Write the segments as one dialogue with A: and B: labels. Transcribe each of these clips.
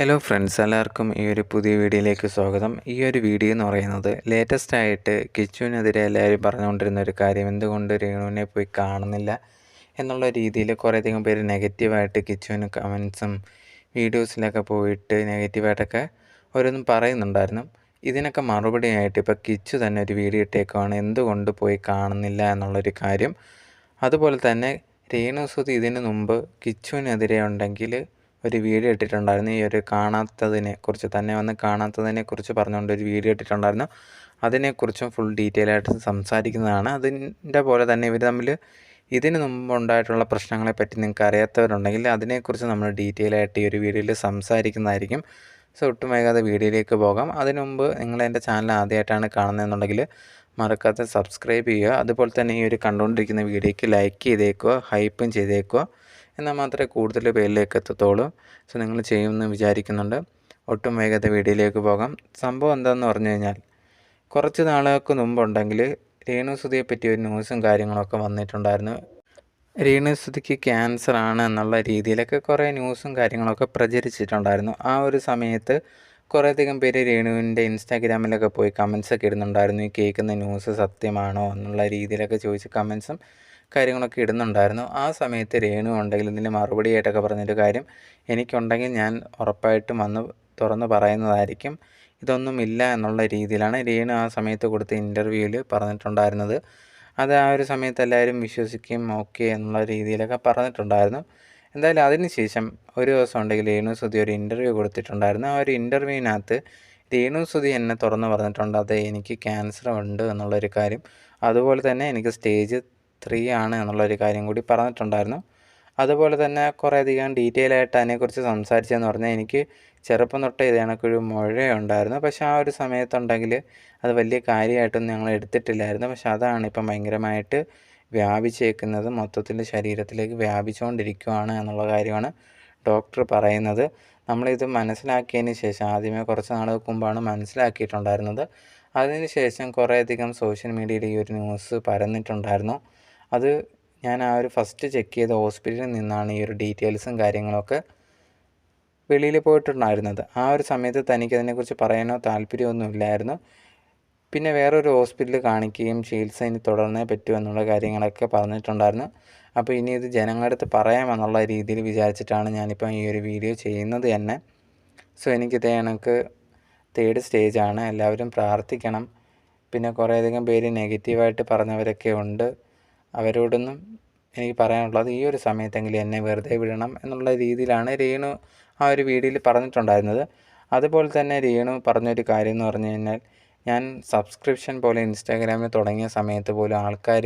A: Hello friends, എല്ലാവർക്കും ഈ ഒരു പുതിയ വീഡിയോയിലേക്ക് സ്വാഗതം. ഈ ഒരു വീഡിയോ എന്ന് പറയുന്നത് ലേറ്റസ്റ്റ് ആയിട്ട് കിച്ചുവിനെതിരെ എല്ലാവരും പറഞ്ഞുകൊണ്ടിരുന്ന ഒരു കാര്യം, എന്തുകൊണ്ട് രേണുവിനെ പോയി കാണുന്നില്ല എന്നുള്ള രീതിയിൽ കുറേയധികം പേര് നെഗറ്റീവായിട്ട് കിച്ചുവിന് കമൻസും വീഡിയോസിലൊക്കെ പോയിട്ട് നെഗറ്റീവായിട്ടൊക്കെ ഓരോന്നും പറയുന്നുണ്ടായിരുന്നു. ഇതിനൊക്കെ മറുപടിയായിട്ട് ഇപ്പോൾ കിച്ചു തന്നെ ഒരു വീഡിയോ ഇട്ടേക്കുവാണ്, എന്തുകൊണ്ട് പോയി കാണുന്നില്ല എന്നുള്ളൊരു കാര്യം. അതുപോലെ തന്നെ രേണു സുധി ഇതിന് മുമ്പ് കിച്ചുവിനെതിരെ ഉണ്ടെങ്കിൽ ഒരു വീഡിയോ ഇട്ടിട്ടുണ്ടായിരുന്നു. ഈ ഒരു കാണാത്തതിനെക്കുറിച്ച്, തന്നെ വന്ന് കാണാത്തതിനെക്കുറിച്ച് പറഞ്ഞുകൊണ്ട് ഒരു വീഡിയോ ഇട്ടിട്ടുണ്ടായിരുന്നു. അതിനെക്കുറിച്ചും ഫുൾ ഡീറ്റെയിൽ ആയിട്ട് സംസാരിക്കുന്നതാണ്. അതിൻ്റെ പോലെ തന്നെ ഇവർ തമ്മിൽ ഇതിന് മുമ്പുണ്ടായിട്ടുള്ള പ്രശ്നങ്ങളെപ്പറ്റി നിങ്ങൾക്ക് അറിയാത്തവരുണ്ടെങ്കിൽ അതിനെക്കുറിച്ച് നമ്മൾ ഡീറ്റെയിൽ ആയിട്ട് ഈ ഒരു വീഡിയോയിൽ സംസാരിക്കുന്നതായിരിക്കും. സോ ഒട്ടും വൈകാതെ വീഡിയോയിലേക്ക് പോകാം. അതിനു മുമ്പ് നിങ്ങൾ എൻ്റെ ചാനൽ ആദ്യമായിട്ടാണ് കാണുന്നതെന്നുണ്ടെങ്കിൽ മറക്കാതെ സബ്സ്ക്രൈബ് ചെയ്യുക. അതുപോലെ തന്നെ ഈ ഒരു കണ്ടുകൊണ്ടിരിക്കുന്ന വീഡിയോയ്ക്ക് ലൈക്ക് ചെയ്തേക്കുക, ഹൈപ്പും ചെയ്തേക്കുക. എന്നാൽ മാത്രമേ കൂടുതൽ പേരിലേക്ക് എത്തത്തുള്ളൂ. സോ നിങ്ങൾ ചെയ്യുമെന്ന് വിചാരിക്കുന്നുണ്ട്. ഒട്ടും വേഗത വീഡിയോയിലേക്ക് പോകാം. സംഭവം എന്താണെന്ന് പറഞ്ഞു കഴിഞ്ഞാൽ, കുറച്ച് നാളുകൾക്ക് മുമ്പുണ്ടെങ്കിൽ രേണു സുധിയെ പറ്റി ഒരു ന്യൂസും കാര്യങ്ങളൊക്കെ വന്നിട്ടുണ്ടായിരുന്നു. രേണു സുധിക്ക് ക്യാൻസർ ആണ് എന്നുള്ള രീതിയിലൊക്കെ കുറേ ന്യൂസും കാര്യങ്ങളൊക്കെ പ്രചരിച്ചിട്ടുണ്ടായിരുന്നു. ആ ഒരു സമയത്ത് കുറേയധികം പേര് രേണുവിൻ്റെ ഇൻസ്റ്റാഗ്രാമിലൊക്കെ പോയി കമൻസൊക്കെ ഇടുന്നുണ്ടായിരുന്നു. ഈ കേൾക്കുന്ന ന്യൂസ് സത്യമാണോ എന്നുള്ള രീതിയിലൊക്കെ ചോദിച്ച് കമൻസും കാര്യങ്ങളൊക്കെ ഇടുന്നുണ്ടായിരുന്നു. ആ സമയത്ത് രേണു ഉണ്ടെങ്കിൽ ഇതിന് മറുപടിയായിട്ടൊക്കെ പറഞ്ഞൊരു കാര്യം, എനിക്കുണ്ടെങ്കിൽ ഞാൻ ഉറപ്പായിട്ടും വന്ന് തുറന്ന് പറയുന്നതായിരിക്കും, ഇതൊന്നുമില്ല എന്നുള്ള രീതിയിലാണ് രേണു ആ സമയത്ത് കൊടുത്ത ഇൻ്റർവ്യൂവിൽ പറഞ്ഞിട്ടുണ്ടായിരുന്നത്. അത് ആ ഒരു സമയത്ത് എല്ലാവരും വിശ്വസിക്കും, ഓക്കെ എന്നുള്ള രീതിയിലൊക്കെ പറഞ്ഞിട്ടുണ്ടായിരുന്നു. എന്തായാലും അതിന് ശേഷം ഒരു ദിവസം ഉണ്ടെങ്കിൽ രേണു സുധി ഒരു ഇൻ്റർവ്യൂ കൊടുത്തിട്ടുണ്ടായിരുന്നു. ആ ഒരു ഇൻ്റർവ്യൂവിനകത്ത് രേണു സുധി എന്നെ തുറന്ന് പറഞ്ഞിട്ടുണ്ട്, അതെ എനിക്ക് ക്യാൻസർ ഉണ്ട് എന്നുള്ളൊരു കാര്യം. അതുപോലെ തന്നെ എനിക്ക് സ്റ്റേജ് 3 ആണ് എന്നുള്ളൊരു കാര്യം കൂടി പറഞ്ഞിട്ടുണ്ടായിരുന്നു. അതുപോലെ തന്നെ കുറേയധികം ഡീറ്റെയിൽ ആയിട്ട് അതിനെക്കുറിച്ച് സംസാരിച്ചതെന്ന് പറഞ്ഞാൽ, എനിക്ക് ചെറുപ്പം തൊട്ടേ ഇത് കണക്കൊരു മുഴയുണ്ടായിരുന്നു. പക്ഷേ ആ ഒരു സമയത്തുണ്ടെങ്കിൽ അത് വലിയ കാര്യമായിട്ടൊന്നും ഞങ്ങൾ എടുത്തിട്ടില്ലായിരുന്നു. പക്ഷേ അതാണ് ഇപ്പം ഭയങ്കരമായിട്ട് വ്യാപിച്ചേക്കുന്നത്, മൊത്തത്തിൽ ശരീരത്തിലേക്ക് വ്യാപിച്ചുകൊണ്ടിരിക്കുകയാണ് എന്നുള്ള കാര്യമാണ് ഡോക്ടർ പറയുന്നത്. നമ്മളിത് മനസ്സിലാക്കിയതിന് ശേഷം, ആദ്യമേ കുറച്ച് നാളുകൾക്ക് മുമ്പാണ് മനസ്സിലാക്കിയിട്ടുണ്ടായിരുന്നത്. അതിന് ശേഷം കുറേയധികം സോഷ്യൽ മീഡിയയിൽ ഈ ഒരു ന്യൂസ് പരന്നിട്ടുണ്ടായിരുന്നു. അത് ഞാൻ ആ ഒരു ഫസ്റ്റ് ചെക്ക് ചെയ്ത ഹോസ്പിറ്റലിൽ നിന്നാണ് ഈ ഒരു ഡീറ്റെയിൽസും കാര്യങ്ങളൊക്കെ വെളിയിൽ പോയിട്ടുണ്ടായിരുന്നത്. ആ ഒരു സമയത്ത് തനിക്കതിനെക്കുറിച്ച് പറയാനോ താല്പര്യമൊന്നുമില്ലായിരുന്നു. പിന്നെ വേറൊരു ഹോസ്പിറ്റലിൽ കാണിക്കുകയും ചികിത്സ ഇനി തുടർന്നേ പറ്റൂ എന്നുള്ള കാര്യങ്ങളൊക്കെ പറഞ്ഞിട്ടുണ്ടായിരുന്നു. അപ്പോൾ ഇനി ഇത് ജനങ്ങളുടെ അടുത്ത് പറയാമെന്നുള്ള രീതിയിൽ വിചാരിച്ചിട്ടാണ് ഞാനിപ്പം ഈ ഒരു വീഡിയോ ചെയ്യുന്നത് തന്നെ. സോ എനിക്കിതേ കണക്ക് 3rd സ്റ്റേജാണ്. എല്ലാവരും പ്രാർത്ഥിക്കണം. പിന്നെ കുറേയധികം പേര് നെഗറ്റീവായിട്ട് പറഞ്ഞവരൊക്കെ ഉണ്ട്. അവരോടൊന്നും എനിക്ക് പറയാനുള്ളത്, ഈ ഒരു സമയത്തെങ്കിലും എന്നെ വെറുതെ വിടണം എന്നുള്ള രീതിയിലാണ് രേണു ആ ഒരു വീഡിയോയിൽ പറഞ്ഞിട്ടുണ്ടായിരുന്നത്. അതുപോലെ തന്നെ രേണു പറഞ്ഞൊരു കാര്യം എന്ന് പറഞ്ഞു കഴിഞ്ഞാൽ, ഞാൻ സബ്സ്ക്രിപ്ഷൻ പോലെ ഇൻസ്റ്റാഗ്രാമിൽ തുടങ്ങിയ സമയത്ത് പോലും ആൾക്കാർ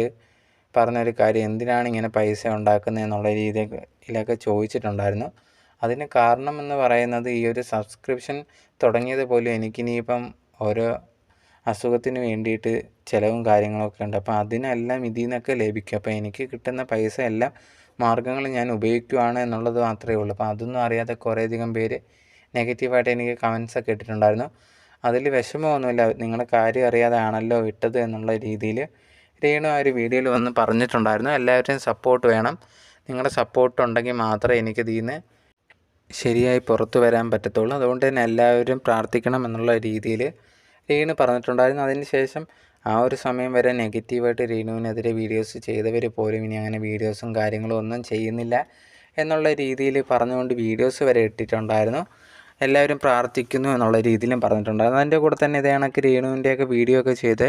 A: പറഞ്ഞൊരു കാര്യം, എന്തിനാണ് ഇങ്ങനെ പൈസ ഉണ്ടാക്കുന്നത് എന്നുള്ള രീതിയിലൊക്കെ ചോദിച്ചിട്ടുണ്ടായിരുന്നു. അതിന് കാരണം എന്ന് പറയുന്നത്, ഈ ഒരു സബ്സ്ക്രിപ്ഷൻ തുടങ്ങിയത് പോലും എനിക്കിനിയിപ്പം ഓരോ അസുഖത്തിന് വേണ്ടിയിട്ട് ചിലവും കാര്യങ്ങളൊക്കെ ഉണ്ട്. അപ്പോൾ അതിനെല്ലാം ഇതിൽ നിന്നൊക്കെ ലഭിക്കും. അപ്പോൾ എനിക്ക് കിട്ടുന്ന പൈസ എല്ലാം മാർഗ്ഗങ്ങൾ ഞാൻ ഉപയോഗിക്കുകയാണ് എന്നുള്ളത് മാത്രമേ ഉള്ളൂ. അപ്പോൾ അതൊന്നും അറിയാതെ കുറേയധികം പേര് നെഗറ്റീവായിട്ട് എനിക്ക് കമൻസൊക്കെ ഇട്ടിട്ടുണ്ടായിരുന്നു. അതിൽ വിഷമമൊന്നുമില്ല, നിങ്ങളുടെ കാര്യം അറിയാതെ ആണല്ലോ ഇട്ടത് എന്നുള്ള രീതിയിൽ രേണു ആ ഒരു വീഡിയോയിൽ വന്ന് പറഞ്ഞിട്ടുണ്ടായിരുന്നു. എല്ലാവരുടെയും സപ്പോർട്ട് വേണം. നിങ്ങളുടെ സപ്പോർട്ട് ഉണ്ടെങ്കിൽ മാത്രമേ എനിക്കിതിൽ നിന്ന് ശരിയായി പുറത്തു വരാൻ പറ്റത്തുള്ളൂ. അതുകൊണ്ട് തന്നെ എല്ലാവരും പ്രാർത്ഥിക്കണം എന്നുള്ള രീതിയിൽ രേണു പറഞ്ഞിട്ടുണ്ടായിരുന്നു. അതിന് ശേഷം ആ ഒരു സമയം വരെ നെഗറ്റീവായിട്ട് രേണുവിനെതിരെ വീഡിയോസ് ചെയ്തവർ പോലും ഇനി അങ്ങനെ വീഡിയോസും കാര്യങ്ങളും ഒന്നും ചെയ്യുന്നില്ല എന്നുള്ള രീതിയിൽ പറഞ്ഞുകൊണ്ട് വീഡിയോസ് വരെ ഇട്ടിട്ടുണ്ടായിരുന്നു. എല്ലാവരും പ്രാർത്ഥിക്കുന്നു എന്നുള്ള രീതിയിലും പറഞ്ഞിട്ടുണ്ടായിരുന്നു. അതിൻ്റെ കൂടെ തന്നെ ഇതേ കണക്ക് രേണുവിൻ്റെയൊക്കെ വീഡിയോ ഒക്കെ ചെയ്ത്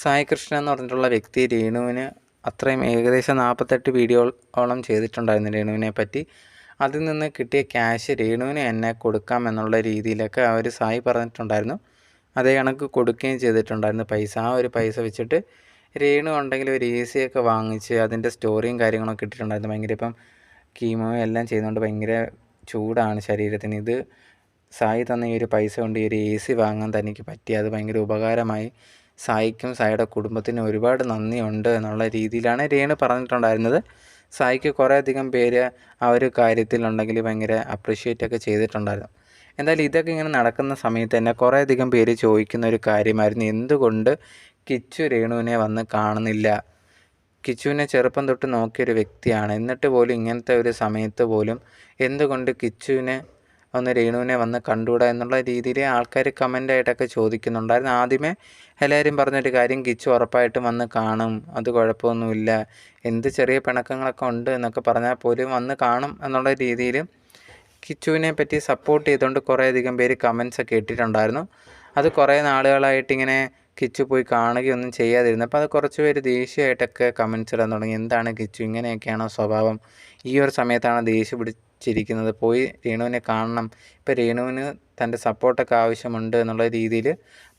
A: സായി കൃഷ്ണൻ എന്ന് പറഞ്ഞിട്ടുള്ള വ്യക്തി രേണുവിന് അത്രയും ഏകദേശം 48 വീഡിയോയോളം ചെയ്തിട്ടുണ്ടായിരുന്നു രേണുവിനെ പറ്റി. അതിൽ നിന്ന് കിട്ടിയ ക്യാഷ് രേണുവിന് എന്നെ കൊടുക്കാം എന്നുള്ള രീതിയിലൊക്കെ അവർ സായി പറഞ്ഞിട്ടുണ്ടായിരുന്നു. അതേ കണക്ക് കൊടുക്കുകയും ചെയ്തിട്ടുണ്ടായിരുന്നു പൈസ. ആ ഒരു പൈസ വെച്ചിട്ട് രേണു ഉണ്ടെങ്കിൽ ഒരു AC ഒക്കെ വാങ്ങിച്ച് അതിൻ്റെ സ്റ്റോറിയും കാര്യങ്ങളൊക്കെ ഇട്ടിട്ടുണ്ടായിരുന്നു. ഭയങ്കര ഇപ്പം കീമോ എല്ലാം ചെയ്യുന്നതുകൊണ്ട് ഭയങ്കര ചൂടാണ് ശരീരത്തിന്. ഇത് സായി തന്ന ഈ ഒരു പൈസ കൊണ്ട് ഈ ഒരു AC വാങ്ങാൻ തനിക്ക് പറ്റി, അത് ഭയങ്കര ഉപകാരമായി. സായിക്കും സായിയുടെ കുടുംബത്തിനും ഒരുപാട് നന്ദിയുണ്ട് എന്നുള്ള രീതിയിലാണ് രേണു പറഞ്ഞിട്ടുണ്ടായിരുന്നത്. സായിക്ക് കുറേയധികം പേര് ആ ഒരു കാര്യത്തിലുണ്ടെങ്കിൽ ഭയങ്കര അപ്രിഷ്യേറ്റ് ഒക്കെ ചെയ്തിട്ടുണ്ടായിരുന്നു. എന്തായാലും ഇതൊക്കെ ഇങ്ങനെ നടക്കുന്ന സമയത്ത് തന്നെ കുറേയധികം പേര് ചോദിക്കുന്ന ഒരു കാര്യമായിരുന്നു, എന്തുകൊണ്ട് കിച്ചു രേണുവിനെ വന്ന് കാണുന്നില്ല? കിച്ചുവിനെ ചെറുപ്പം തൊട്ട് നോക്കിയൊരു വ്യക്തിയാണ്, എന്നിട്ട് പോലും ഇങ്ങനത്തെ ഒരു സമയത്ത് പോലും എന്തുകൊണ്ട് കിച്ചുവിനെ ഒന്ന് രേണുവിനെ വന്ന് കണ്ടുകൂടാ എന്നുള്ള രീതിയിൽ ആൾക്കാർ കമൻ്റായിട്ടൊക്കെ ചോദിക്കുന്നുണ്ടായിരുന്നു. ആദ്യമേ എല്ലാവരും പറഞ്ഞൊരു കാര്യം, കിച്ചു ഉറപ്പായിട്ടും വന്ന് കാണും, അത് കുഴപ്പമൊന്നുമില്ല, എന്ത് ചെറിയ പിണക്കങ്ങളൊക്കെ ഉണ്ട് എന്നൊക്കെ പറഞ്ഞാൽ പോലും വന്ന് കാണും എന്നുള്ള രീതിയിൽ കിച്ചുവിനെ പറ്റി സപ്പോർട്ട് ചെയ്തുകൊണ്ട് കുറേയധികം പേര് കമൻസൊക്കെ ഇട്ടിട്ടുണ്ടായിരുന്നു. അത് കുറേ നാളുകളായിട്ടിങ്ങനെ കിച്ചു പോയി കാണുകയൊന്നും ചെയ്യാതിരുന്നു. അപ്പോൾ അത് കുറച്ച് പേര് ദേഷ്യമായിട്ടൊക്കെ കമൻസ് ഇടാൻ തുടങ്ങി. എന്താണ് കിച്ചു ഇങ്ങനെയൊക്കെയാണോ സ്വഭാവം, ഈ ഒരു സമയത്താണ് ദേഷ്യം പിടിച്ചിരിക്കുന്നത്, പോയി രേണുവിനെ കാണണം, ഇപ്പോൾ രേണുവിന് തൻ്റെ സപ്പോർട്ടൊക്കെ ആവശ്യമുണ്ട് എന്നുള്ള രീതിയിൽ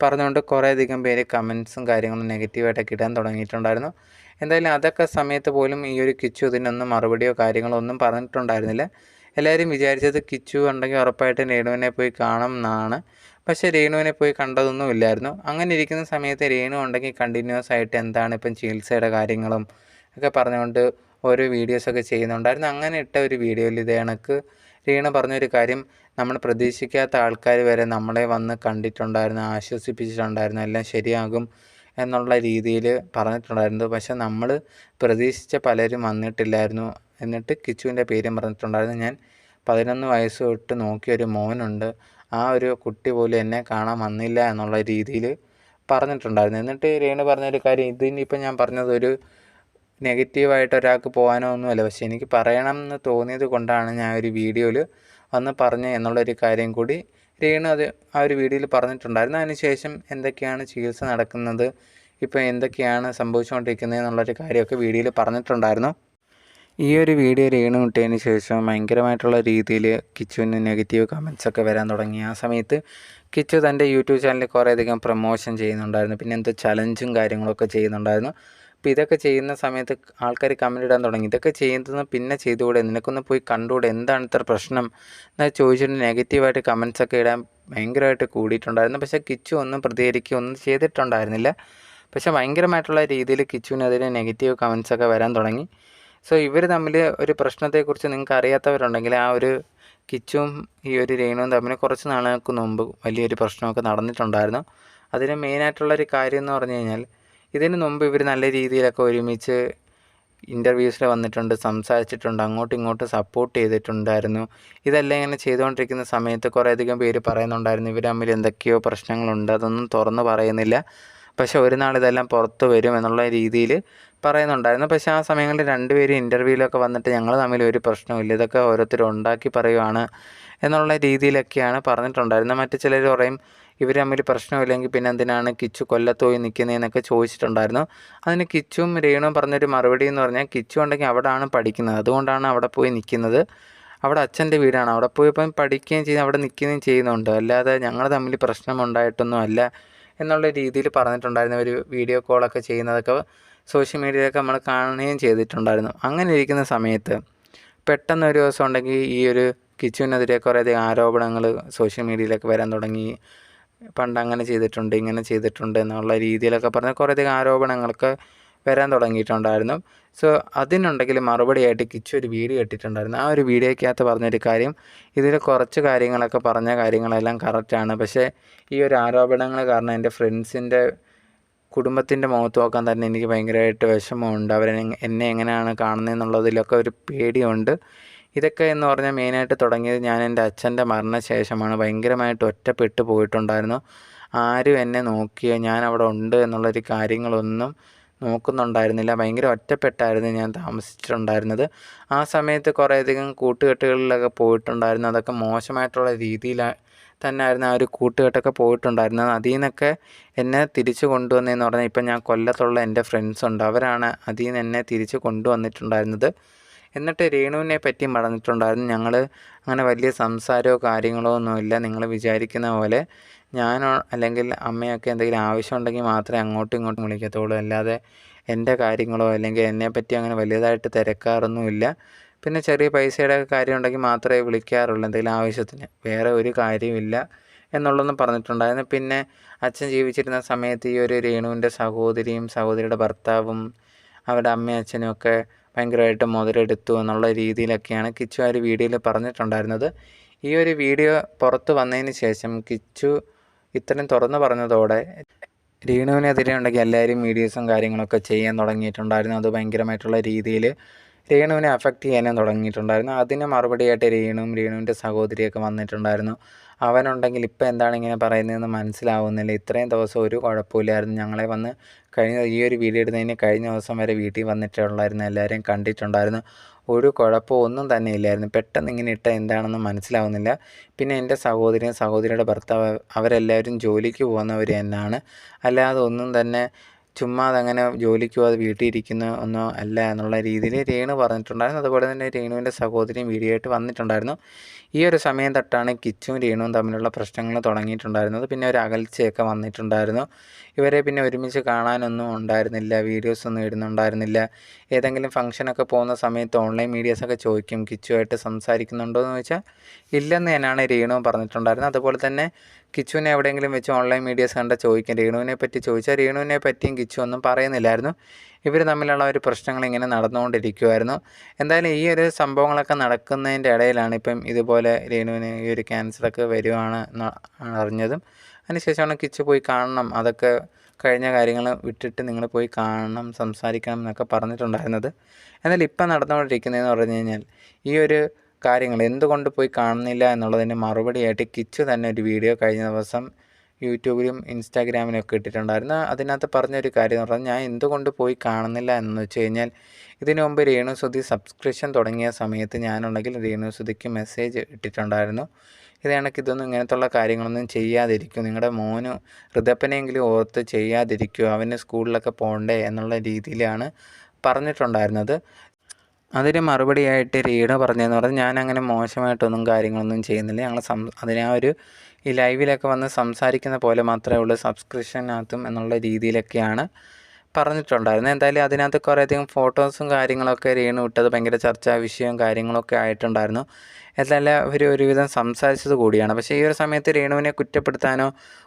A: പറഞ്ഞുകൊണ്ട് കുറേയധികം പേര് കമൻസും കാര്യങ്ങളും നെഗറ്റീവായിട്ടൊക്കെ ഇടാൻ തുടങ്ങിയിട്ടുണ്ടായിരുന്നു. എന്തായാലും അതൊക്കെ സമയത്ത് പോലും ഈ ഒരു കിച്ചു ഇതിനൊന്നും മറുപടിയോ കാര്യങ്ങളോ ഒന്നും പറഞ്ഞിട്ടുണ്ടായിരുന്നില്ല. എല്ലാവരും വിചാരിച്ചത് കിച്ചു ഉണ്ടെങ്കിൽ ഉറപ്പായിട്ടും രേണുവിനെ പോയി കാണും എന്നാണ്. പക്ഷേ രേണുവിനെ പോയി കണ്ടതൊന്നുമില്ലായിരുന്നു. അങ്ങനെ ഇരിക്കുന്ന സമയത്ത് രേണു ഉണ്ടെങ്കിൽ കണ്ടിന്യൂസ് ആയിട്ട് എന്താണ് ഇപ്പം ചികിത്സയുടെ കാര്യങ്ങളും ഒക്കെ പറഞ്ഞുകൊണ്ട് ഓരോ വീഡിയോസൊക്കെ ചെയ്യുന്നുണ്ടായിരുന്നു. അങ്ങനെ ഇട്ട ഒരു വീഡിയോയിൽ ഇതേ കണക്ക് രേണു പറഞ്ഞൊരു കാര്യം, നമ്മൾ പ്രതീക്ഷിക്കാത്ത ആൾക്കാർ വരെ നമ്മളെ വന്ന് കണ്ടിട്ടുണ്ടായിരുന്നു, ആശ്വസിപ്പിച്ചിട്ടുണ്ടായിരുന്നു, എല്ലാം ശരിയാകും എന്നുള്ള രീതിയിൽ പറഞ്ഞിട്ടുണ്ടായിരുന്നു. പക്ഷെ നമ്മൾ പ്രതീക്ഷിച്ച പലരും വന്നിട്ടില്ലായിരുന്നു. എന്നിട്ട് കിച്ചുവിൻ്റെ പേരും പറഞ്ഞിട്ടുണ്ടായിരുന്നു. ഞാൻ 11 വയസ്സ് തൊട്ട് നോക്കിയൊരു മോനുണ്ട്, ആ ഒരു കുട്ടി പോലും എന്നെ കാണാൻ വന്നില്ല എന്നുള്ള രീതിയിൽ പറഞ്ഞിട്ടുണ്ടായിരുന്നു. എന്നിട്ട് രേണു പറഞ്ഞൊരു കാര്യം, ഇതിനിപ്പോൾ ഞാൻ പറഞ്ഞത് ഒരു നെഗറ്റീവായിട്ട് ഒരാൾക്ക് പോകാനോ ഒന്നുമല്ല, പക്ഷേ എനിക്ക് പറയണം എന്ന് തോന്നിയത് കൊണ്ടാണ് ഞാൻ ഒരു വീഡിയോയിൽ വന്ന് പറഞ്ഞത് എന്നുള്ളൊരു കാര്യം കൂടി രേണു ആ ഒരു വീഡിയോയിൽ പറഞ്ഞിട്ടുണ്ടായിരുന്നു. അതിനുശേഷം എന്തൊക്കെയാണ് ചികിത്സ നടക്കുന്നത്, ഇപ്പോൾ എന്തൊക്കെയാണ് സംഭവിച്ചുകൊണ്ടിരിക്കുന്നത് എന്നുള്ളൊരു കാര്യമൊക്കെ വീഡിയോയിൽ പറഞ്ഞിട്ടുണ്ടായിരുന്നു. ഈ ഒരു വീഡിയോ രേണു ഇട്ടതിന് ശേഷം ഭയങ്കരമായിട്ടുള്ള രീതിയിൽ കിച്ചുവിന് നെഗറ്റീവ് കമൻസൊക്കെ വരാൻ തുടങ്ങി. ആ സമയത്ത് കിച്ചു തൻ്റെ യൂട്യൂബ് ചാനലിൽ കുറേയധികം പ്രൊമോഷൻ ചെയ്യുന്നുണ്ടായിരുന്നു, പിന്നെ എന്തോ ചലഞ്ചും കാര്യങ്ങളൊക്കെ ചെയ്യുന്നുണ്ടായിരുന്നു. അപ്പോൾ ഇതൊക്കെ ചെയ്യുന്ന സമയത്ത് ആൾക്കാർ കമൻ്റ് ഇടാൻ തുടങ്ങി, ഇതൊക്കെ ചെയ്യുന്നത് പിന്നെ ചെയ്തുകൂടെ, നിനക്കൊന്ന് പോയി കണ്ടുകൂടെ, എന്താണ് ഇത്ര പ്രശ്നം എന്നൊക്കെ ചോദിച്ചിട്ട് നെഗറ്റീവായിട്ട് കമൻസൊക്കെ ഇടാൻ ഭയങ്കരമായിട്ട് കൂടിയിട്ടുണ്ടായിരുന്നു. പക്ഷേ കിച്ചു ഒന്നും പ്രതികരിക്കുക ഒന്നും ചെയ്തിട്ടുണ്ടായിരുന്നില്ല. പക്ഷേ ഭയങ്കരമായിട്ടുള്ള രീതിയിൽ കിച്ചുവിനെതിരെ നെഗറ്റീവ് കമൻസൊക്കെ വരാൻ തുടങ്ങി. സോ ഇവർ തമ്മിൽ ഒരു പ്രശ്നത്തെക്കുറിച്ച് നിങ്ങൾക്ക് അറിയാത്തവരുണ്ടെങ്കിൽ, ആ ഒരു കിച്ചുവും ഈ ഒരു രേണുവും തമ്മിൽ കുറച്ച് നാളുകൾക്ക് മുമ്പ് വലിയൊരു പ്രശ്നമൊക്കെ നടന്നിട്ടുണ്ടായിരുന്നു. അതിന് മെയിനായിട്ടുള്ളൊരു കാര്യം എന്ന് പറഞ്ഞു കഴിഞ്ഞാൽ, ഇതിന് മുമ്പ് ഇവർ നല്ല രീതിയിലൊക്കെ ഒരുമിച്ച് ഇൻ്റർവ്യൂസിൽ വന്നിട്ടുണ്ട്, സംസാരിച്ചിട്ടുണ്ട്, അങ്ങോട്ടും ഇങ്ങോട്ടും സപ്പോർട്ട് ചെയ്തിട്ടുണ്ടായിരുന്നു. ഇതെല്ലാം ഇങ്ങനെ ചെയ്തുകൊണ്ടിരിക്കുന്ന സമയത്ത് കുറേയധികം പേര് പറയുന്നുണ്ടായിരുന്നു ഇവർ തമ്മിൽ എന്തൊക്കെയോ പ്രശ്നങ്ങളുണ്ട്, അതൊന്നും തുറന്ന് പറയുന്നില്ല, പക്ഷേ ഒരു നാൾ ഇതെല്ലാം പുറത്ത് വരും എന്നുള്ള രീതിയിൽ പറയുന്നുണ്ടായിരുന്നു. പക്ഷേ ആ സമയങ്ങളിൽ രണ്ടുപേരും ഇൻ്റർവ്യൂവിലൊക്കെ വന്നിട്ട് ഞങ്ങൾ തമ്മിൽ ഒരു പ്രശ്നമില്ല, ഇതൊക്കെ ഓരോരുത്തർ ഉണ്ടാക്കി പറയുവാണ് എന്നുള്ള രീതിയിലൊക്കെയാണ് പറഞ്ഞിട്ടുണ്ടായിരുന്നത്. മറ്റു ചിലർ പറയും ഇവർ തമ്മിൽ പ്രശ്നമില്ലെങ്കിൽ പിന്നെ എന്തിനാണ് കിച്ചു കൊല്ലത്ത് പോയി നിൽക്കുന്നതെന്നൊക്കെ ചോദിച്ചിട്ടുണ്ടായിരുന്നു. അതിന് കിച്ചുവും രേണുവും പറഞ്ഞൊരു മറുപടി എന്ന് പറഞ്ഞാൽ, കിച്ചു ഉണ്ടെങ്കിൽ അവിടെയാണ് പഠിക്കുന്നത്, അതുകൊണ്ടാണ് അവിടെ പോയി നിൽക്കുന്നത്, അവിടെ അച്ഛൻ്റെ വീടാണ്, അവിടെ പോയി ഇപ്പം പഠിക്കുകയും ചെയ്ത് അവിടെ നിൽക്കുകയും ചെയ്യുന്നുണ്ട്, അല്ലാതെ ഞങ്ങൾ തമ്മിൽ പ്രശ്നമുണ്ടായിട്ടൊന്നും അല്ല എന്നുള്ള രീതിയിൽ പറഞ്ഞിട്ടുണ്ടായിരുന്നു. ഒരു വീഡിയോ കോളൊക്കെ ചെയ്യുന്നതൊക്കെ സോഷ്യൽ മീഡിയയിലൊക്കെ നമ്മൾ കാണുകയും ചെയ്തിട്ടുണ്ടായിരുന്നു. അങ്ങനെ ഇരിക്കുന്ന സമയത്ത് പെട്ടെന്ന് ഒരു ദിവസം ഉണ്ടെങ്കിൽ ഈ ഒരു കിച്ചുവിനെതിരെ കുറേയധികം ആരോപണങ്ങൾ സോഷ്യൽ മീഡിയയിലൊക്കെ വരാൻ തുടങ്ങി. പണ്ട് അങ്ങനെ ചെയ്തിട്ടുണ്ട്, ഇങ്ങനെ ചെയ്തിട്ടുണ്ട് എന്നുള്ള രീതിയിലൊക്കെ പറഞ്ഞ് കുറേയധികം ആരോപണങ്ങളൊക്കെ വരാൻ തുടങ്ങിയിട്ടുണ്ടായിരുന്നു. സോ അതിനുണ്ടെങ്കിൽ മറുപടിയായിട്ട് കിച്ചു ഒരു വീഡിയോ ഇട്ടിട്ടുണ്ടായിരുന്നു. ആ ഒരു വീഡിയോയ്ക്കകത്ത് പറഞ്ഞൊരു കാര്യം, ഇതിൽ കുറച്ച് കാര്യങ്ങളൊക്കെ പറഞ്ഞ കാര്യങ്ങളെല്ലാം കറക്റ്റാണ്, പക്ഷേ ഈ ഒരു ആരോപണങ്ങൾ കാരണം എൻ്റെ ഫ്രണ്ട്സിൻ്റെ കുടുംബത്തിൻ്റെ മുഖത്ത് നോക്കാൻ തന്നെ എനിക്ക് ഭയങ്കരമായിട്ട് വിഷമമുണ്ട്, എന്നെ എങ്ങനെയാണ് കാണുന്നതെന്നുള്ളതിലൊക്കെ ഒരു പേടിയുണ്ട്. ഇതൊക്കെ എന്ന് പറഞ്ഞാൽ മെയിനായിട്ട് തുടങ്ങിയത് ഞാൻ എൻ്റെ അച്ഛൻ്റെ മരണശേഷമാണ്. ഭയങ്കരമായിട്ട് ഒറ്റപ്പെട്ടു പോയിട്ടുണ്ടായിരുന്നു, ആരും എന്നെ നോക്കിയോ ഞാൻ അവിടെ ഉണ്ട് എന്നുള്ളൊരു കാര്യങ്ങളൊന്നും നോക്കുന്നുണ്ടായിരുന്നില്ല. ഭയങ്കര ഒറ്റപ്പെട്ടായിരുന്നു ഞാൻ താമസിച്ചിട്ടുണ്ടായിരുന്നത്. ആ സമയത്ത് കുറേയധികം കൂട്ടുകെട്ടുകളിലൊക്കെ പോയിട്ടുണ്ടായിരുന്നു, അതൊക്കെ മോശമായിട്ടുള്ള രീതിയിൽ തന്നെയായിരുന്നു ആ ഒരു കൂട്ടുകെട്ടൊക്കെ പോയിട്ടുണ്ടായിരുന്നത്. അതിൽ നിന്നൊക്കെ എന്നെ തിരിച്ചു കൊണ്ടുവന്നതെന്ന് പറഞ്ഞാൽ, ഇപ്പം ഞാൻ കൊല്ലത്തുള്ള എൻ്റെ ഫ്രണ്ട്സുണ്ട്, അവരാണ് അതിൽ നിന്ന് എന്നെ തിരിച്ച് കൊണ്ടുവന്നിട്ടുണ്ടായിരുന്നത്. എന്നിട്ട് രേണുവിനെ പറ്റി പറഞ്ഞിട്ടുണ്ടായിരുന്നു, ഞങ്ങൾ അങ്ങനെ വലിയ സംസാരമോ കാര്യങ്ങളോ ഒന്നുമില്ല, നിങ്ങൾ വിചാരിക്കുന്ന പോലെ ഞാനോ അല്ലെങ്കിൽ അമ്മയൊക്കെ എന്തെങ്കിലും ആവശ്യമുണ്ടെങ്കിൽ മാത്രമേ അങ്ങോട്ടും ഇങ്ങോട്ടും വിളിക്കത്തുള്ളൂ, അല്ലാതെ എൻ്റെ കാര്യങ്ങളോ അല്ലെങ്കിൽ എന്നെപ്പറ്റി അങ്ങനെ വലുതായിട്ട് തിരക്കാറൊന്നുമില്ല, പിന്നെ ചെറിയ പൈസയുടെ കാര്യം ഉണ്ടെങ്കിൽ മാത്രമേ വിളിക്കാറുള്ളൂ എന്തെങ്കിലും ആവശ്യത്തിന്, വേറെ ഒരു കാര്യമില്ല എന്നുള്ളതൊന്നും പറഞ്ഞിട്ടുണ്ടായിരുന്നു. പിന്നെ അച്ഛൻ ജീവിച്ചിരുന്ന സമയത്ത് ഈ ഒരു രേണുവിൻ്റെ സഹോദരിയും സഹോദരിയുടെ ഭർത്താവും അവരുടെ അമ്മയും അച്ഛനും ഒക്കെ ഭയങ്കരമായിട്ട് മുതലെടുത്തു എന്നുള്ള രീതിയിലൊക്കെയാണ് കിച്ചു ആ ഒരു വീഡിയോയിൽ പറഞ്ഞിട്ടുണ്ടായിരുന്നത്. ഈ ഒരു വീഡിയോ പുറത്ത് വന്നതിന് ശേഷം കിച്ചു ഇത്രയും തുറന്നു പറഞ്ഞതോടെ രേണുവിനെതിരെ ഉണ്ടെങ്കിൽ എല്ലാവരും വീഡിയോസും കാര്യങ്ങളൊക്കെ ചെയ്യാൻ തുടങ്ങിയിട്ടുണ്ടായിരുന്നു. അത് ഭയങ്കരമായിട്ടുള്ള രീതിയിൽ രേണുവിനെ അഫക്റ്റ് ചെയ്യാനും തുടങ്ങിയിട്ടുണ്ടായിരുന്നു. അതിന് മറുപടിയായിട്ട് രേണുവിൻ്റെ സഹോദരിയൊക്കെ വന്നിട്ടുണ്ടായിരുന്നു. അവനുണ്ടെങ്കിൽ ഇപ്പം എന്താണ് ഇങ്ങനെ പറയുന്നതെന്ന് മനസ്സിലാവുന്നില്ല. ഇത്രയും ദിവസം ഒരു കുഴപ്പമില്ലായിരുന്നു. ഞങ്ങളെ വന്ന് ഈ ഒരു വീഡിയോ ഇടുന്നതിന് കഴിഞ്ഞ ദിവസം വരെ വീട്ടിൽ വന്നിട്ടുള്ളായിരുന്നു. എല്ലാവരെയും കണ്ടിട്ടുണ്ടായിരുന്നു. ഒരു കുഴപ്പവും ഒന്നും തന്നെ ഇല്ലായിരുന്നു. പെട്ടെന്ന് ഇങ്ങനെ ഇട്ട എന്താണെന്ന് മനസ്സിലാവുന്നില്ല. പിന്നെ എൻ്റെ സഹോദരിയുടെ ഭർത്താവ് അവരെല്ലാവരും ജോലിക്ക് പോകുന്നവർ തന്നെയാണ്. അല്ലാതെ ഒന്നും തന്നെ ചുമ്മാതങ്ങനെ ജോലിക്ക് പോകാതെ വീട്ടിൽ ഇരിക്കുന്ന ഒന്നും അല്ല എന്നുള്ള രീതിയിൽ രേണു പറഞ്ഞിട്ടുണ്ടായിരുന്നു. അതുപോലെ തന്നെ രേണുവിൻ്റെ സഹോദരിയും വീഡിയോ ആയിട്ട് വന്നിട്ടുണ്ടായിരുന്നു. ഈ ഒരു സമയം തൊട്ടാണ് കിച്ചുവും രേണുവും തമ്മിലുള്ള പ്രശ്നങ്ങൾ തുടങ്ങിയിട്ടുണ്ടായിരുന്നത്. പിന്നെ ഒരു അകൽച്ചയൊക്കെ വന്നിട്ടുണ്ടായിരുന്നു. ഇവരെ പിന്നെ ഒരുമിച്ച് കാണാനൊന്നും ഉണ്ടായിരുന്നില്ല. വീഡിയോസൊന്നും ഇടുന്നുണ്ടായിരുന്നില്ല. ഏതെങ്കിലും ഫംഗ്ഷനൊക്കെ പോകുന്ന സമയത്ത് ഓൺലൈൻ മീഡിയാസൊക്കെ ചോദിക്കും കിച്ചുവായിട്ട് സംസാരിക്കുന്നുണ്ടോ എന്ന് ചോദിച്ചാൽ ഇല്ലെന്ന് തന്നെയാണ് രേണു പറഞ്ഞിട്ടുണ്ടായിരുന്നത്. അതുപോലെ തന്നെ കിച്ചുവിനെ എവിടെയെങ്കിലും വെച്ച് ഓൺലൈൻ മീഡിയാസ് കണ്ടാൽ ചോദിക്കും. രേണുവിനെ പറ്റി ചോദിച്ചാൽ രേണുവിനെ പറ്റിയും കിച്ചു ഒന്നും പറയുന്നില്ലായിരുന്നു. ഇവർ തമ്മിലുള്ള ഒരു പ്രശ്നങ്ങൾ ഇങ്ങനെ നടന്നുകൊണ്ടിരിക്കുമായിരുന്നു. എന്തായാലും ഈ ഒരു സംഭവങ്ങളൊക്കെ നടക്കുന്നതിൻ്റെ ഇടയിലാണ് ഇപ്പം ഇതുപോലെ രേണുവിന് ഈ ഒരു ക്യാൻസറൊക്കെ വരുവാണ് അറിഞ്ഞതും. അതിനുശേഷമാണ് കിച്ചു പോയി കാണണം, അതൊക്കെ കഴിഞ്ഞ കാര്യങ്ങൾ വിട്ടിട്ട് നിങ്ങൾ പോയി കാണണം, സംസാരിക്കണം എന്നൊക്കെ പറഞ്ഞിട്ടുണ്ടായിരുന്നത്. എന്നാൽ ഇപ്പം നടന്നുകൊണ്ടിരിക്കുന്നതെന്ന് പറഞ്ഞു കഴിഞ്ഞാൽ ഈ ഒരു കാര്യങ്ങൾ എന്തുകൊണ്ട് പോയി കാണുന്നില്ല എന്നുള്ളതിന് മറുപടിയായിട്ട് കിച്ചു തന്നെ ഒരു വീഡിയോ കഴിഞ്ഞ ദിവസം യൂട്യൂബിലും ഇൻസ്റ്റാഗ്രാമിലൊക്കെ ഇട്ടിട്ടുണ്ടായിരുന്നു. അതിനകത്ത് പറഞ്ഞൊരു കാര്യം എന്ന് പറഞ്ഞാൽ ഞാൻ എന്തുകൊണ്ട് പോയി കാണുന്നില്ല എന്ന് വെച്ച് കഴിഞ്ഞാൽ ഇതിനു മുമ്പ് രേണുസുതി സബ്സ്ക്രിപ്ഷൻ തുടങ്ങിയ സമയത്ത് ഞാനുണ്ടെങ്കിൽ രേണുസുതിക്ക് മെസ്സേജ് ഇട്ടിട്ടുണ്ടായിരുന്നു. ഇത് ഇതൊന്നും ഇങ്ങനത്തുള്ള കാര്യങ്ങളൊന്നും ചെയ്യാതിരിക്കും, നിങ്ങളുടെ മോന് ഋതപ്പനെങ്കിലും ഓർത്ത് ചെയ്യാതിരിക്കുക, അവന് സ്കൂളിലൊക്കെ പോകണ്ടേ എന്നുള്ള രീതിയിലാണ് പറഞ്ഞിട്ടുണ്ടായിരുന്നത്. അതിന് മറുപടിയായിട്ട് രേണു പറഞ്ഞതെന്ന് പറഞ്ഞാൽ ഞാനങ്ങനെ മോശമായിട്ടൊന്നും കാര്യങ്ങളൊന്നും ചെയ്യുന്നില്ല, ഞങ്ങൾ അതിനെ ഒരു ഈ ലൈവിലൊക്കെ വന്ന് സംസാരിക്കുന്ന പോലെ മാത്രമേ ഉള്ളൂ സബ്സ്ക്രിപ്ഷനകത്തും എന്നുള്ള രീതിയിലൊക്കെയാണ് പറഞ്ഞിട്ടുണ്ടായിരുന്നു. എന്തായാലും അതിനകത്ത് കുറേയധികം ഫോട്ടോസും കാര്യങ്ങളൊക്കെ രേണു ഇട്ടത് ഭയങ്കര ചർച്ചാ വിഷയവും കാര്യങ്ങളൊക്കെ ആയിട്ടുണ്ടായിരുന്നു. എന്തായാലും അവർ ഒരുവിധം സംസാരിച്ചത് കൂടിയാണ്. പക്ഷേ ഈ ഒരു സമയത്ത് രേണുവിനെ കുറ്റപ്പെടുത്താനോ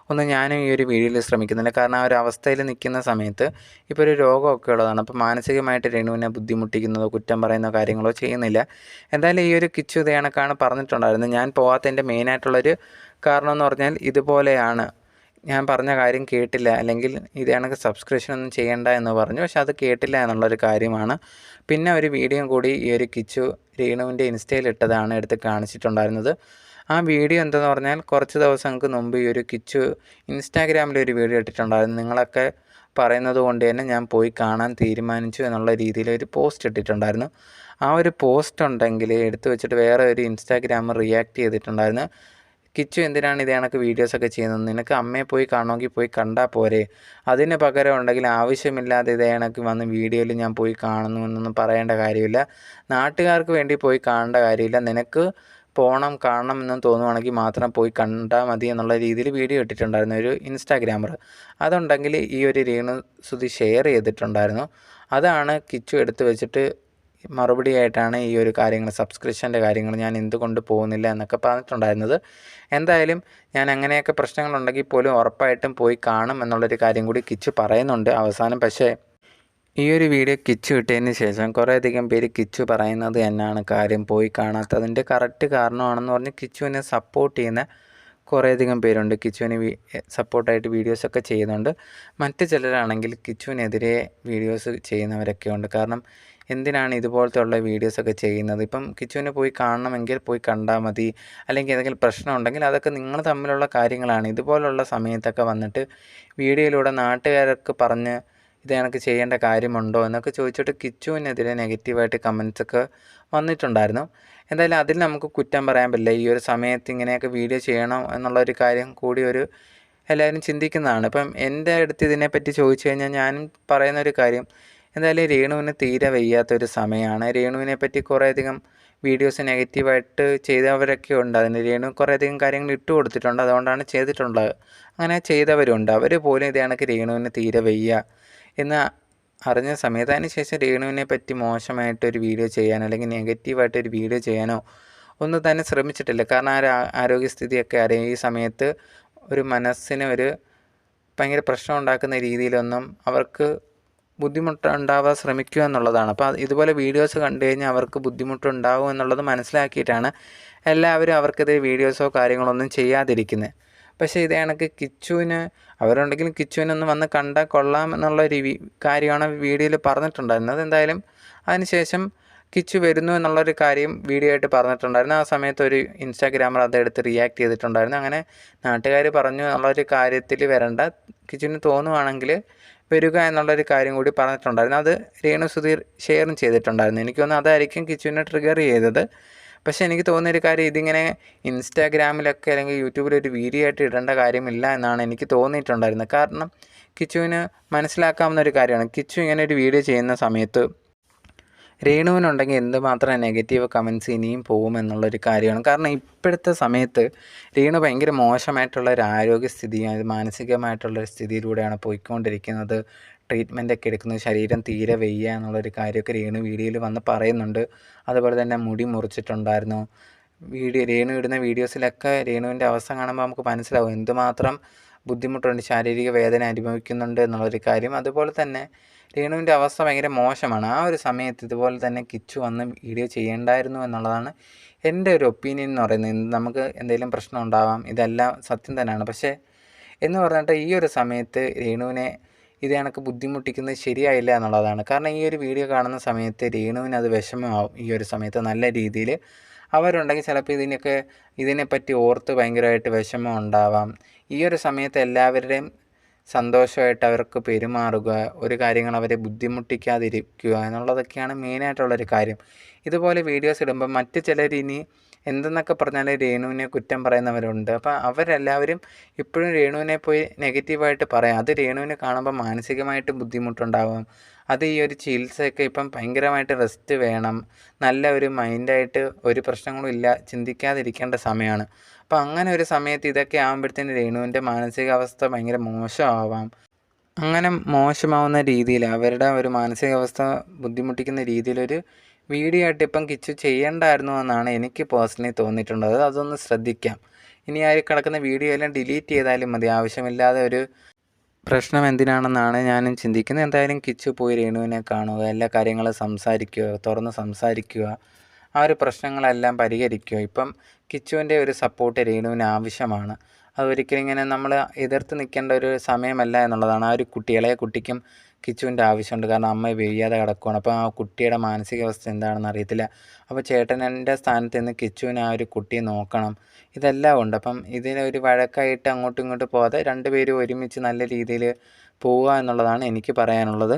A: ഒന്നും ഞാനും ഈ ഒരു വീഡിയോയിൽ ശ്രമിക്കുന്നില്ല. കാരണം ആ ഒരു അവസ്ഥയിൽ നിൽക്കുന്ന സമയത്ത് ഇപ്പോൾ ഒരു രോഗമൊക്കെ ഉള്ളതാണ്. അപ്പോൾ മാനസികമായിട്ട് രേണുവിനെ ബുദ്ധിമുട്ടിക്കുന്നതോ കുറ്റം പറയുന്ന കാര്യങ്ങളോ ചെയ്യുന്നില്ല. എന്തായാലും ഈ ഒരു കിച്ചു ഇത് കണക്കാണ് പറഞ്ഞിട്ടുണ്ടായിരുന്നത്. ഞാൻ പോകാത്തതിൻ്റെ മെയിനായിട്ടുള്ളൊരു കാരണം എന്ന് പറഞ്ഞാൽ ഇതുപോലെയാണ്, ഞാൻ പറഞ്ഞ കാര്യം കേട്ടില്ല, അല്ലെങ്കിൽ ഇത് കണക്ക് സബ്സ്ക്രിപ്ഷൻ ഒന്നും ചെയ്യേണ്ട എന്ന് പറഞ്ഞു. പക്ഷെ അത് കേട്ടില്ല എന്നുള്ളൊരു കാര്യമാണ്. പിന്നെ ഒരു വീഡിയോ കൂടി ഈ ഒരു കിച്ചു രേണുവിൻ്റെ ഇൻസ്റ്റയിൽ ഇട്ടതാണ് എടുത്ത് കാണിച്ചിട്ടുണ്ടായിരുന്നത്. ആ വീഡിയോ എന്തെന്ന് പറഞ്ഞാൽ കുറച്ച് ദിവസങ്ങൾക്ക് മുമ്പ് ഈ ഒരു കിച്ചു ഇൻസ്റ്റാഗ്രാമിൽ ഒരു വീഡിയോ ഇട്ടിട്ടുണ്ടായിരുന്നു. നിങ്ങളൊക്കെ പറയുന്നത് കൊണ്ട് തന്നെ ഞാൻ പോയി കാണാൻ തീരുമാനിച്ചു എന്നുള്ള രീതിയിൽ ഒരു പോസ്റ്റ് ഇട്ടിട്ടുണ്ടായിരുന്നു. ആ ഒരു പോസ്റ്റ് ഉണ്ടെങ്കിൽ എടുത്തു വെച്ചിട്ട് വേറെ ഒരു ഇൻസ്റ്റാഗ്രാം റിയാക്ട് ചെയ്തിട്ടുണ്ടായിരുന്നു. കിച്ചു എന്തിനാണ് ഇത് കണക്ക് വീഡിയോസൊക്കെ ചെയ്യുന്നത്, നിനക്ക് അമ്മയെ പോയി കാണുമെങ്കിൽ പോയി കണ്ടാൽ പോരെ, അതിന് പകരം ഉണ്ടെങ്കിൽ ആവശ്യമില്ലാതെ ഇത് കണക്ക് വന്ന് വീഡിയോയിൽ ഞാൻ പോയി കാണുന്നു എന്നൊന്നും പറയേണ്ട കാര്യമില്ല, നാട്ടുകാർക്ക് വേണ്ടി പോയി കാണേണ്ട കാര്യമില്ല, നിനക്ക് കാണണം എന്നും തോന്നുവാണെങ്കിൽ മാത്രം പോയി കണ്ടാൽ മതി എന്നുള്ള രീതിയിൽ വീഡിയോ ഇട്ടിട്ടുണ്ടായിരുന്നു ഒരു ഇൻസ്റ്റാഗ്രാമർ. അതുണ്ടെങ്കിൽ ഈ ഒരു രേണുസുതി ഷെയർ ചെയ്തിട്ടുണ്ടായിരുന്നു. അതാണ് കിച്ചു എടുത്ത് വെച്ചിട്ട് മറുപടിയായിട്ടാണ് ഈ ഒരു കാര്യങ്ങൾ സബ്സ്ക്രിപ്ഷൻ്റെ കാര്യങ്ങൾ ഞാൻ എന്തുകൊണ്ട് പോകുന്നില്ല എന്നൊക്കെ പറഞ്ഞിട്ടുണ്ടായിരുന്നത്. എന്തായാലും ഞാൻ അങ്ങനെയൊക്കെ പ്രശ്നങ്ങളുണ്ടെങ്കിൽ പോലും ഉറപ്പായിട്ടും പോയി കാണും എന്നുള്ളൊരു കാര്യം കൂടി കിച്ചു പറയുന്നുണ്ട് അവസാനം. പക്ഷേ ഈ ഒരു വീഡിയോ കിച്ചു ഇട്ടതിന് ശേഷം കുറേയധികം പേര് കിച്ചു പറയുന്നത് എന്നാണ് കാര്യം പോയി കാണാത്തതിൻ്റെ കറക്റ്റ് കാരണമാണെന്ന് പറഞ്ഞ് കിച്ചുവിനെ സപ്പോർട്ട് ചെയ്യുന്ന കുറേയധികം പേരുണ്ട്. കിച്ചുവിന് സപ്പോർട്ടായിട്ട് വീഡിയോസൊക്കെ ചെയ്യുന്നുണ്ട്. മറ്റ് ചിലരാണെങ്കിൽ കിച്ചുവിനെതിരെ വീഡിയോസ് ചെയ്യുന്നവരൊക്കെ ഉണ്ട്. കാരണം എന്തിനാണ് ഇതുപോലത്തെ ഉള്ള വീഡിയോസൊക്കെ ചെയ്യുന്നത്, ഇപ്പം കിച്ചുവിനെ പോയി കാണണമെങ്കിൽ പോയി കണ്ടാൽ മതി, അല്ലെങ്കിൽ ഏതെങ്കിലും പ്രശ്നം ഉണ്ടെങ്കിൽ അതൊക്കെ നിങ്ങൾ തമ്മിലുള്ള കാര്യങ്ങളാണ്. ഇതുപോലുള്ള സമയത്തൊക്കെ വന്നിട്ട് വീഡിയോയിലൂടെ നാട്ടുകാർക്ക് പറഞ്ഞ് ഇത് എനിക്ക് ചെയ്യേണ്ട കാര്യമുണ്ടോ എന്നൊക്കെ ചോദിച്ചിട്ട് കിച്ചുവിനെതിരെ നെഗറ്റീവായിട്ട് കമൻസൊക്കെ വന്നിട്ടുണ്ടായിരുന്നു. എന്തായാലും അതിൽ നമുക്ക് കുറ്റം പറയാൻ പറ്റില്ല. ഈ ഒരു സമയത്ത് ഇങ്ങനെയൊക്കെ വീഡിയോ ചെയ്യണം എന്നുള്ളൊരു കാര്യം കൂടി എല്ലാവരും ചിന്തിക്കുന്നതാണ്. ഇപ്പം എൻ്റെ അടുത്ത് ഇതിനെപ്പറ്റി ചോദിച്ചു കഴിഞ്ഞാൽ ഞാനും പറയുന്നൊരു കാര്യം, എന്തായാലും രേണുവിന് തീരെ വയ്യാത്തൊരു സമയമാണ്. രേണുവിനെ പറ്റി കുറേയധികം വീഡിയോസ് നെഗറ്റീവായിട്ട് ചെയ്തവരൊക്കെ ഉണ്ട്. അതിന് രേണു കുറേയധികം കാര്യങ്ങൾ ഇട്ട് കൊടുത്തിട്ടുണ്ട്, അതുകൊണ്ടാണ് ചെയ്തിട്ടുള്ളത്. അങ്ങനെ ചെയ്തവരുണ്ട്. അവർ പോലും ഇത് കണക്ക് രേണുവിന് തീരെ വയ്യ എന്ന് അറിഞ്ഞ സമയത്ത് അതിന് ശേഷം രേണുവിനെ പറ്റി മോശമായിട്ടൊരു വീഡിയോ ചെയ്യാനോ അല്ലെങ്കിൽ നെഗറ്റീവായിട്ടൊരു വീഡിയോ ചെയ്യാനോ ഒന്നും തന്നെ ശ്രമിച്ചിട്ടില്ല. കാരണം ആരോഗ്യസ്ഥിതിയൊക്കെ അറിയാം. ഈ സമയത്ത് ഒരു മനസ്സിന് ഭയങ്കര പ്രശ്നം ഉണ്ടാക്കുന്ന രീതിയിലൊന്നും അവർക്ക് ബുദ്ധിമുട്ടുണ്ടാവാൻ ശ്രമിക്കുക എന്നുള്ളതാണ്. അപ്പോൾ ഇതുപോലെ വീഡിയോസ് കണ്ടു കഴിഞ്ഞാൽ അവർക്ക് ബുദ്ധിമുട്ടുണ്ടാവും എന്നുള്ളത് മനസ്സിലാക്കിയിട്ടാണ് എല്ലാവരും അവർക്കെതിരെ വീഡിയോസോ കാര്യങ്ങളൊന്നും ചെയ്യാതിരിക്കുന്നത്. പക്ഷേ ഇത് കണക്ക് കിച്ചുവിന് അവരുണ്ടെങ്കിലും കിച്ചുവിനൊന്ന് വന്ന് കണ്ടാൽ കൊള്ളാം എന്നുള്ള കാര്യമാണ് വീഡിയോയിൽ പറഞ്ഞിട്ടുണ്ടായിരുന്നത്. എന്തായാലും അതിനുശേഷം കിച്ചു വരുന്നു എന്നുള്ളൊരു കാര്യം വീഡിയോ ആയിട്ട് പറഞ്ഞിട്ടുണ്ടായിരുന്നു. ആ സമയത്ത് ഒരു ഇൻസ്റ്റാഗ്രാമർ അതെടുത്ത് റിയാക്ട് ചെയ്തിട്ടുണ്ടായിരുന്നു. അങ്ങനെ നാട്ടുകാർ പറഞ്ഞു എന്നുള്ളൊരു കാര്യത്തിൽ വരണ്ട, കിച്ചുവിന് തോന്നുവാണെങ്കിൽ വരിക എന്നുള്ളൊരു കാര്യം കൂടി പറഞ്ഞിട്ടുണ്ടായിരുന്നു. അത് രേണു സുധീർ ഷെയറും ചെയ്തിട്ടുണ്ടായിരുന്നു. എനിക്ക് തോന്നുന്നു അതായിരിക്കും കിച്ചുവിനെ ട്രിഗർ ചെയ്തത്. പക്ഷേ എനിക്ക് തോന്നിയൊരു കാര്യം, ഇതിങ്ങനെ ഇൻസ്റ്റാഗ്രാമിലൊക്കെ അല്ലെങ്കിൽ യൂട്യൂബിലൊരു വീഡിയോ ആയിട്ട് ഇടേണ്ട കാര്യമില്ല എന്നാണ് എനിക്ക് തോന്നിയിട്ടുണ്ടായിരുന്നത്. കാരണം കിച്ചുവിന് മനസ്സിലാക്കാവുന്ന ഒരു കാര്യമാണ്, കിച്ചു ഇങ്ങനെ ഒരു വീഡിയോ ചെയ്യുന്ന സമയത്ത് രേണുവിനുണ്ടെങ്കിൽ എന്തുമാത്രം നെഗറ്റീവ് കമൻറ്റ്സ് ഇനിയും പോകുമെന്നുള്ളൊരു കാര്യമാണ്. കാരണം ഇപ്പോഴത്തെ സമയത്ത് രേണു ഭയങ്കര മോശമായിട്ടുള്ളൊരു ആരോഗ്യസ്ഥിതി, മാനസികമായിട്ടുള്ളൊരു സ്ഥിതിയിലൂടെയാണ് പോയിക്കൊണ്ടിരിക്കുന്നത്. ട്രീറ്റ്മെൻറ്റൊക്കെ എടുക്കുന്നത്, ശരീരം തീരെ വയ്യ എന്നുള്ളൊരു കാര്യമൊക്കെ രേണു വീഡിയോയിൽ വന്ന് പറയുന്നുണ്ട്. അതുപോലെ തന്നെ മുടി മുറിച്ചിട്ടുണ്ടായിരുന്നു. രേണു ഇടുന്ന വീഡിയോസിലൊക്കെ രേണുവിൻ്റെ അവസ്ഥ കാണുമ്പോൾ നമുക്ക് മനസ്സിലാവും എന്തുമാത്രം ബുദ്ധിമുട്ടുണ്ട്, ശാരീരിക വേദന അനുഭവിക്കുന്നുണ്ട് എന്നുള്ളൊരു കാര്യം. അതുപോലെ തന്നെ രേണുവിൻ്റെ അവസ്ഥ ഭയങ്കര മോശമാണ്. ആ ഒരു സമയത്ത് ഇതുപോലെ തന്നെ കിച്ചു വന്ന് വീഡിയോ ചെയ്യേണ്ടായിരുന്നു എന്നുള്ളതാണ് എൻ്റെ ഒരു ഒപ്പീനിയൻ എന്ന് പറയുന്നത്. നമുക്ക് എന്തെങ്കിലും പ്രശ്നം ഉണ്ടാവാം, ഇതെല്ലാം സത്യം തന്നെയാണ്. പക്ഷേ എന്ന് പറഞ്ഞിട്ട് ഈ ഒരു സമയത്ത് രേണുവിനെ ഇത് കണക്ക് ബുദ്ധിമുട്ടിക്കുന്നത് ശരിയായില്ല എന്നുള്ളതാണ്. കാരണം ഈ ഒരു വീഡിയോ കാണുന്ന സമയത്ത് രേണുവിന് അത് വിഷമമാവും. ഈ ഒരു സമയത്ത് നല്ല രീതിയിൽ അവരുണ്ടെങ്കിൽ ചിലപ്പോൾ ഇതിനെപ്പറ്റി ഓർത്ത് ഭയങ്കരമായിട്ട് വിഷമം ഉണ്ടാവാം. ഈ ഒരു സമയത്ത് എല്ലാവരുടെയും സന്തോഷമായിട്ട് അവർക്ക് പെരുമാറുക, ഒരു കാര്യങ്ങൾ അവരെ ബുദ്ധിമുട്ടിക്കാതിരിക്കുക എന്നുള്ളതൊക്കെയാണ് മെയിനായിട്ടുള്ളൊരു കാര്യം. ഇതുപോലെ വീഡിയോസ് ഇടുമ്പോൾ മറ്റ് ചിലർ ഇനി എന്തെന്നൊക്കെ പറഞ്ഞാൽ രേണുവിനെ കുറ്റം പറയുന്നവരുണ്ട്. അപ്പോൾ അവരെല്ലാവരും ഇപ്പോഴും രേണുവിനെ പോയി നെഗറ്റീവായിട്ട് പറയാം. അത് രേണുവിനെ കാണുമ്പോൾ മാനസികമായിട്ട് ബുദ്ധിമുട്ടുണ്ടാവും. അത് ഈ ഒരു ചികിത്സയൊക്കെ ഇപ്പം ഭയങ്കരമായിട്ട് റെസ്റ്റ് വേണം, നല്ല ഒരു മൈൻഡായിട്ട് ഒരു പ്രശ്നങ്ങളും ഇല്ല, ചിന്തിക്കാതിരിക്കേണ്ട സമയമാണ്. അപ്പോൾ അങ്ങനെ ഒരു സമയത്ത് ഇതൊക്കെ ആകുമ്പോഴത്തേന് രേണുവിൻ്റെ മാനസികാവസ്ഥ ഭയങ്കര മോശമാവാം. അങ്ങനെ മോശമാവുന്ന രീതിയിൽ അവരുടെ ഒരു മാനസികാവസ്ഥ ബുദ്ധിമുട്ടിക്കുന്ന രീതിയിലൊരു വീഡിയോ ആയിട്ട് ഇപ്പം കിച്ചു ചെയ്യേണ്ടായിരുന്നു എന്നാണ് എനിക്ക് പേഴ്സണലി തോന്നിയിട്ടുള്ളത്. അതൊന്ന് ശ്രദ്ധിക്കാം. ഇനി ആ കിടക്കുന്ന വീഡിയോ എല്ലാം ഡിലീറ്റ് ചെയ്താലും മതി. ആവശ്യമില്ലാതെ ഒരു പ്രശ്നം എന്തിനാണെന്നാണ് ഞാനും ചിന്തിക്കുന്നത്. എന്തായാലും കിച്ചു പോയി രേണുവിനെ കാണുക, എല്ലാ കാര്യങ്ങളും സംസാരിക്കുക, തുറന്ന് സംസാരിക്കുക, ആ ഒരു പ്രശ്നങ്ങളെല്ലാം പരിഹരിക്കുക. ഇപ്പം കിച്ചുവിൻ്റെ ഒരു സപ്പോർട്ട് രേണുവിന് ആവശ്യമാണ്. അതൊരിക്കലും ഇങ്ങനെ നമ്മൾ എതിർത്ത് നിൽക്കേണ്ട ഒരു സമയമല്ല എന്നുള്ളതാണ്. ആ ഒരു ഇളയ കുട്ടിക്കും കിച്ചുവിൻ്റെ ആവശ്യമുണ്ട്. കാരണം അമ്മ വയ്യാതെ കിടക്കുകയാണ്. അപ്പോൾ ആ കുട്ടിയുടെ മാനസികാവസ്ഥ എന്താണെന്ന് അറിയത്തില്ല. അപ്പോൾ ചേട്ടൻ്റെ സ്ഥാനത്ത് നിന്ന് കിച്ചുവിനെ ആ ഒരു കുട്ടിയെ നോക്കണം. ഇതെല്ലാം ഉണ്ട്. അപ്പം ഇതിനൊരു വഴക്കായിട്ട് അങ്ങോട്ടും ഇങ്ങോട്ടും പോകാതെ രണ്ടുപേരും ഒരുമിച്ച് നല്ല രീതിയിൽ പോവുക എന്നുള്ളതാണ് എനിക്ക് പറയാനുള്ളത്.